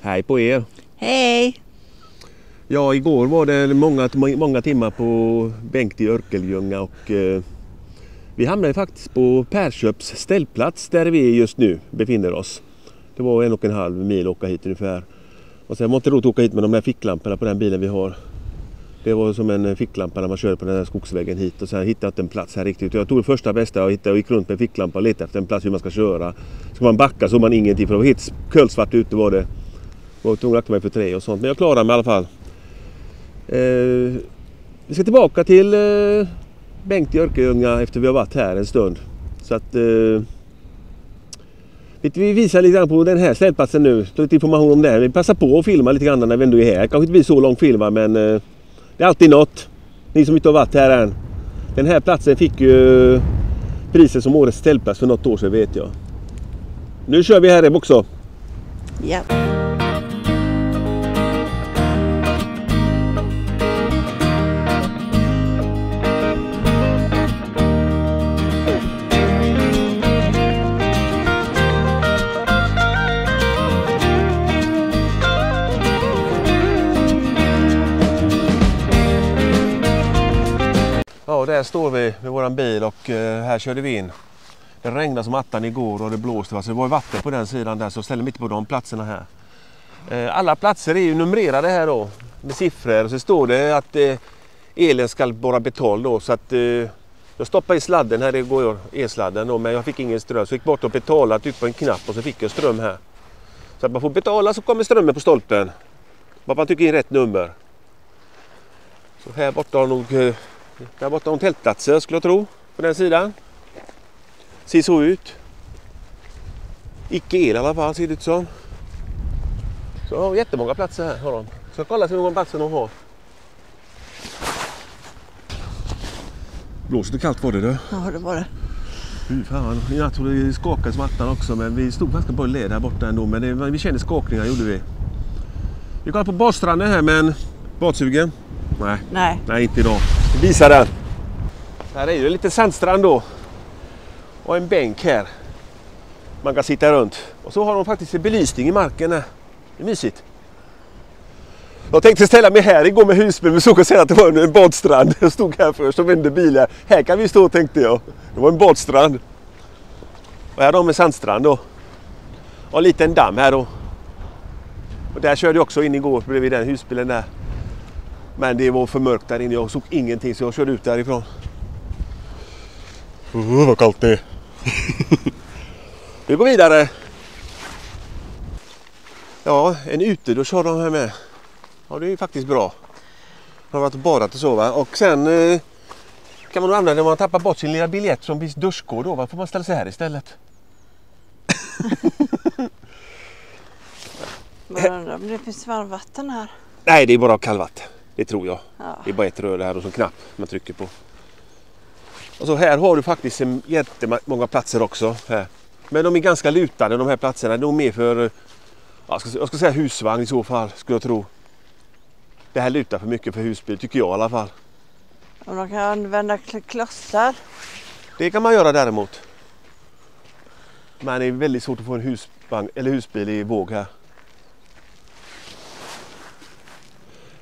Hej på er! Hej! Ja, igår var det många timmar på Bengt i Örkelljunga och vi hamnade faktiskt på Persköps ställplats där vi just nu befinner oss. Det var 1,5 mil att åka hit ungefär. Och sen var det inte roligt att åka hit med de här ficklamporna på den bilen vi har. Det var som en ficklampa när man körde på den här skogsvägen hit och sen hittade jag inte en plats här riktigt. Jag tog det första bästa och gick runt med ficklampa och letade efter en plats hur man ska köra. Ska man backa så har man ingenting för det var helt kölsvart ute var det. Jag var tvungen att akta mig för trä och sånt men jag klarade mig i alla fall. Vi ska tillbaka till Bengt i Örkelljunga efter vi har varit här en stund. Så att vi visar lite grann på den här ställplatsen nu. Lite information om det här. Vi passar på att filma lite grann när vi ändå är här. Kanske inte blir så lång filma men det är alltid något. Ni som inte har varit här än. Den här platsen fick ju priset som årets ställplats för något år sedan vet jag. Nu kör vi här också. Ja. Ja, där står vi med våran bil och här körde vi in. Det regnade som attan igår och det blåste. Så det var vatten på den sidan där så ställer mitt på de platserna här. Alla platser är ju numrerade här då med siffror och så står det att elen ska vara betald då. Så att jag stoppade i sladden här, det går elsladden då, men jag fick ingen ström. Så jag gick bort och betalade, tryckte på en knapp och så fick jag ström här. Så att man får betala så kommer strömmen på stolpen. Bara man tycker in rätt nummer. Så här borta har nog... Där borta har tältplatser skulle jag tro, på den sidan. Ser så ut. Icke el i alla fall ser det ut som. Så har jättemånga platser här har de. Så kolla hur många platser de har. Blåser det kallt var det då? Ja, det var det. Fy fan, jag tror det skakade som attan också men vi stod ganska på led här borta ändå men vi kände skakningar gjorde vi. Vi kollar på badstranden här men badsugen? Nej, inte idag. Vi visar den. Här är ju en liten sandstrand då. Och en bänk här. Man kan sitta runt. Och så har de faktiskt en belysning i marken här. Det är mysigt. Jag tänkte ställa mig här igår med husbil. Vi såg och säga att det var en badstrand. Jag stod här först och vände bilen. Här kan vi stå tänkte jag. Det var en badstrand. Och här har de en sandstrand då. Och en liten damm här då. Och där körde jag också in igår bredvid den husbilen där. Men det var för mörkt där inne. Jag såg ingenting så jag körde ut därifrån. Vad kallt det är. Vi går vidare. Ja, en ute då kör de här med. Ja, det är ju faktiskt bra. De har varit och badat och så va. Och sen kan man nog använda när man tappar bort sin lilla biljett som finns duschkod då. Varför får man ställa sig här istället? Men det finns varmvatten här. Nej, det är bara kallvatten. Det tror jag. Ja. Det är bara ett rör här och så en knapp man trycker på. Och så här har du faktiskt jättemånga platser också. Här. Men de är ganska lutade de här platserna. De är mer för, jag ska säga husvagn i så fall skulle jag tro. Det här lutar för mycket för husbil tycker jag i alla fall. Om de kan använda klossar. Det kan man göra däremot. Men det är väldigt svårt att få en husvagn eller husbil i våg här.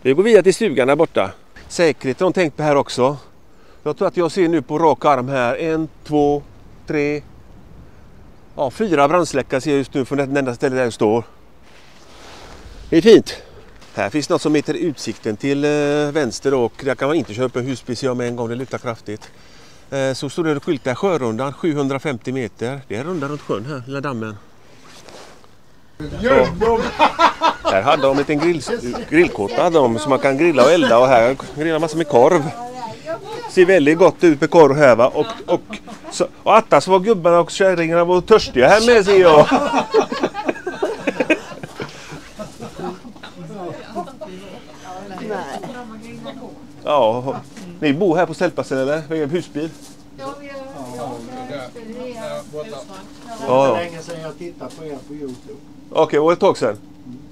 Vi går vidare till stugan där borta. Säkerhet har de tänkt på här också. Jag tror att jag ser nu på rak arm här. 1, 2, 3. Ja, 4 brandsläckare ser jag just nu från det enda stället där jag står. Det är fint. Här finns något som heter utsikten till vänster och där kan man inte köra upp en husbil så jag med en gång. Det lutar kraftigt. Så står det skylt där sjörundan 750 meter. Det är runda runt sjön här, lilla dammen. Så. Här hade de en liten grillkåta som man kan grilla och elda och här grillar massor med korv. Ser väldigt gott ut med korv här va. Och attas var gubbarna och kärringarna var törstiga här med ser jag. Nej. Ja, ni bor här på ställplatsen eller? Med en husbil? Ja, vi har Det var länge sedan jag tittade på er på YouTube. Okej, var det ett tag sedan?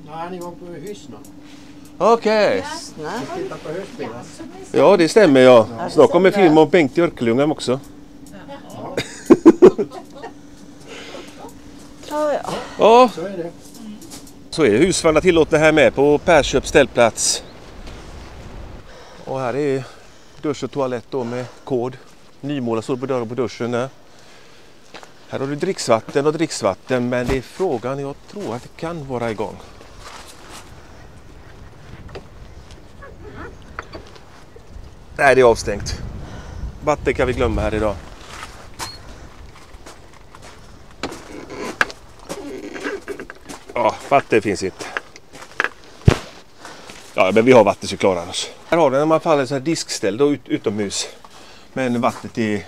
Nej, ni var på Hyssna. Okej. Nej. Jag tittade på höstbilen. Ja, det stämmer ja. Snart kommer film om Bengt i Örkelljunga också. Ja. Ja, Så är det. Så är husvagnar tillåtna här med på Persköps ställplats. Och här är dusch och toalett då med kod. Nymålat står på dörren på duschen där. Här har du dricksvatten, men det är frågan, jag tror att det kan vara igång. Nej, det är avstängt. Vatten kan vi glömma här idag. Ja, vatten finns inte. Ja, men vi har vatten så klarar oss. Här har den när man faller så här diskställ då utomhus. Men vattnet är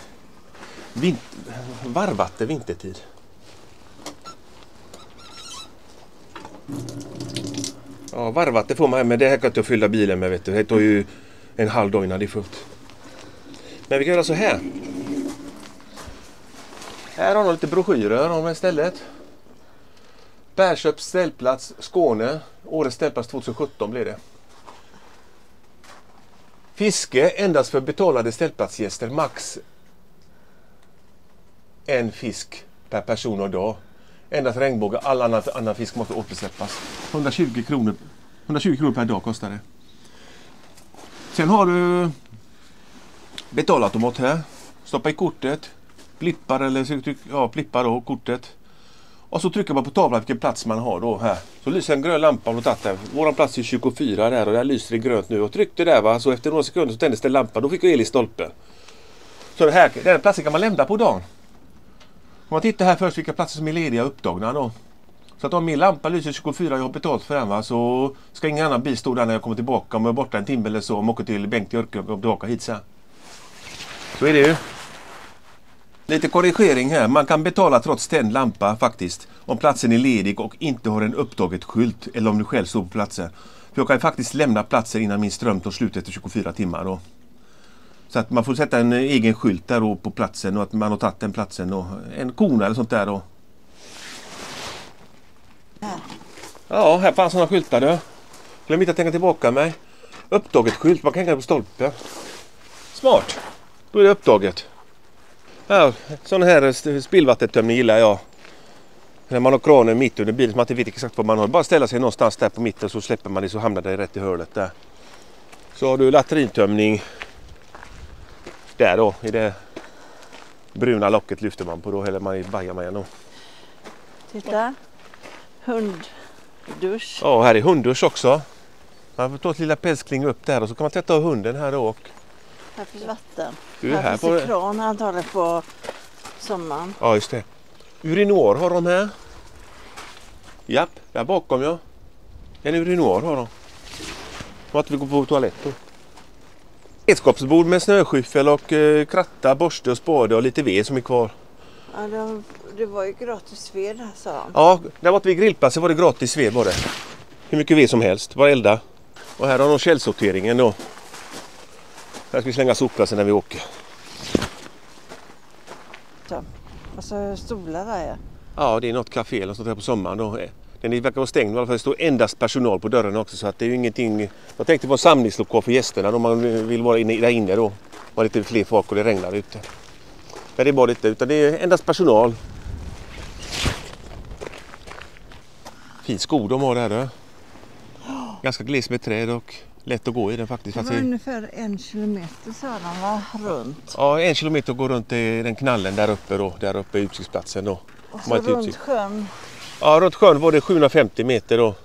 varmvatten vintertid. Ja, varmvatten får man, men det här kan inte fylla bilen med, vet du. Det tar ju en halv dag innan det är fullt. Men vi kan göra så här. Här har de lite broschyrer om istället. Persköps ställplats Skåne. Årets ställplats 2017 blir det. Fiske endast för betalade ställplatsgäster. Max en fisk per person och dag. Endast regnbåge. All annan fisk måste återsläppas. 120 kronor per dag kostar det. Sen har du betalautomat här. Stoppa i kortet. Blippar då kortet. Och så trycker man på tavlan vilken plats man har då här. Så lyser en grön lampa om där. Våran plats är 24 där och där lyser det grönt nu. Och tryckte där va, så efter några sekunder så tändes det lampan. Då fick vi el i stolpen. Så det här, den platsen kan man lämna på dagen. Om man tittar här först vilka platser som är lediga och upptagna då. Så att om min lampa lyser 24 och jag har betalt för den va, så ska ingen annan bil stå där när jag kommer tillbaka. Om jag är borta en timme eller så, om jag åker till Bengt i Örke och kommer tillbaka hit sen. Så är det ju. Lite korrigering här. Man kan betala trots tänd lampa faktiskt. Om platsen är ledig och inte har en upptaget skylt. Eller om du själv står på platsen. För jag kan faktiskt lämna platsen innan min ström tar slut efter 24 timmar då. Så att man får sätta en egen skylt där då på platsen. Och att man har tagit den platsen. Och en kona eller sånt där då. Ja, här fanns sådana skyltar då. Glöm inte att tänka tillbaka mig. Upptaget skylt. Man kan hänga på stolpen. Smart. Då är det upptaget. Ja, sån här spillvattentömning gillar jag. När man har kranen mitt under bilen så man inte vet exakt vad man har. Bara ställa sig någonstans där på mitten så släpper man det så hamnar det rätt i hörlet där. Så har du latrintömning där då. I det bruna locket lyfter man på då. Eller man bajar man igenom. Titta. Hunddusch. Ja, här är hunddusch också. Man får ta ett lilla pälskling upp där och så kan man tvätta av hunden här då. Och här finns vatten. Du är här finns kran antagligen på sommaren. Ja, just det. Urinoar har de här. Japp, där bakom ja. En urinoar har de. Så att vi går på toalett då. Redskapsbord med snöskyffel och kratta, borste och spade och lite ved som är kvar. Ja, det var ju gratis ved här, sa han. Ja, där var vi grillplatser var det gratis ved var det. Hur mycket ved som helst, var elda. Och här har de källsorteringen då. Här ska vi slänga sopplatsen när vi åker. Så. Och så stolar där ja. Ja, det är något café eller sånt här på sommaren då. Den verkar vara stängd i alla fall. Det står endast personal på dörren också så att det är ju ingenting. Jag tänkte på en samlingslokal för gästerna om man vill vara där inne då. Var lite fler folk och det regnar ute. Men det är bara lite, utan det är endast personal. Fin skog de har där då. Ganska gles med träd och lätt att gå i den faktiskt. Det var ungefär 1 kilometer sa de var runt. Ja, 1 kilometer går runt i den knallen där uppe då. Där uppe i utsiktsplatsen då. Och så runt sjön. Ja, runt sjön var det 750 meter då.